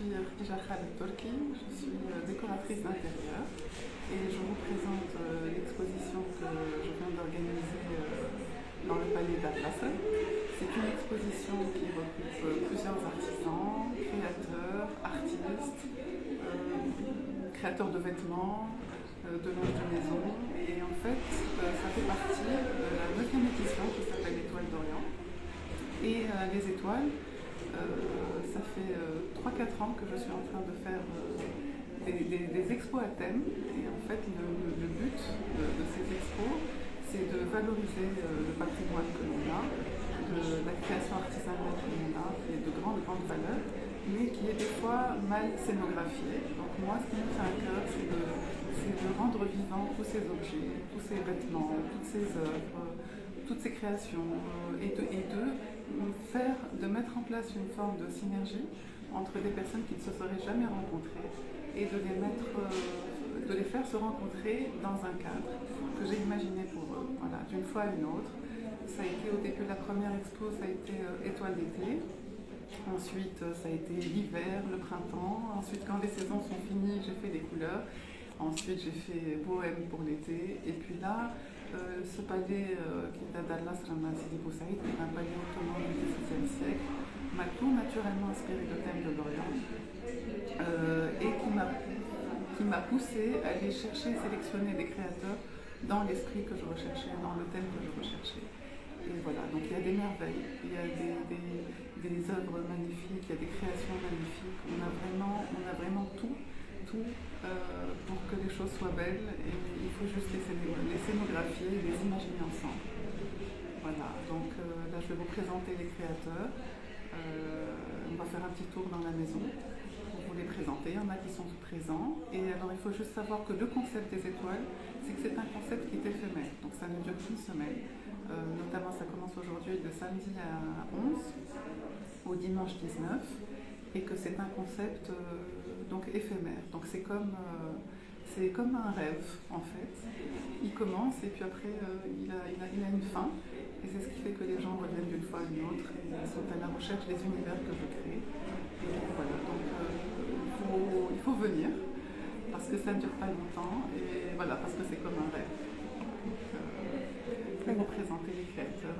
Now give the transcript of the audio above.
suis Khadija Khaled Torki, je suis décoratrice d'intérieur et je vous présente l'exposition que je viens d'organiser dans le palais d'Atlas. C'est une exposition qui regroupe plusieurs artisans, créateurs, artistes, créateurs de vêtements, de linge de maison. Et en fait, ça fait partie de la 9e édition qui s'appelle l'Étoile d'Orient. Et les étoiles, ça fait 3-4 ans que je suis en train de faire des expos à thème. Et en fait, le but de ces expos, c'est de valoriser le patrimoine que l'on a, de la création artisanale que l'on a, qui est de grande valeur, mais qui est des fois mal scénographiée. Donc moi, ce qui me fait à cœur, c'est de rendre vivants tous ces objets, tous ces vêtements, toutes ces œuvres, toutes ces créations, et de mettre en place une forme de synergie entre des personnes qui ne se seraient jamais rencontrées et de les faire se rencontrer dans un cadre que j'ai imaginé pour eux, voilà, d'une fois à une autre. Ça a été au début, la première expo, ça a été étoile d'été. Ensuite, ça a été l'hiver, le printemps. Ensuite, quand les saisons sont finies, j'ai fait des couleurs. Ensuite, j'ai fait bohème pour l'été. Et puis là, ce palais qui est à Dallas, Sidi Bou Saïd, qui est un palais ottoman du XVIe siècle, m'a tout naturellement inspiré de thème de l'Orient et qui m'a poussé à aller chercher, sélectionner des créateurs dans l'esprit que je recherchais, dans le thème que je recherchais. Et voilà, donc il y a des merveilles, il y a des œuvres magnifiques, il y a des créations magnifiques. On a vraiment tout pour que les choses soient belles, et il faut juste les scénographier et les imaginer ensemble. Voilà, donc là je vais vous présenter les créateurs. On va faire un petit tour dans la maison pour vous les présenter. Il y en a qui sont présents. Et alors il faut juste savoir que le concept des étoiles, c'est que c'est un concept qui est éphémère. Donc ça ne dure qu'une semaine. Notamment ça commence aujourd'hui de samedi à 11 au dimanche 19. Et que c'est un concept donc éphémère. Donc c'est comme un rêve en fait. Il commence et puis après il a une fin. Et c'est ce qui fait que les gens reviennent d'une fois à une autre et sont à la recherche des univers que je crée. Et voilà, donc il faut venir parce que ça ne dure pas longtemps et voilà, parce que c'est comme un rêve. Donc, je vais vous présenter les créateurs.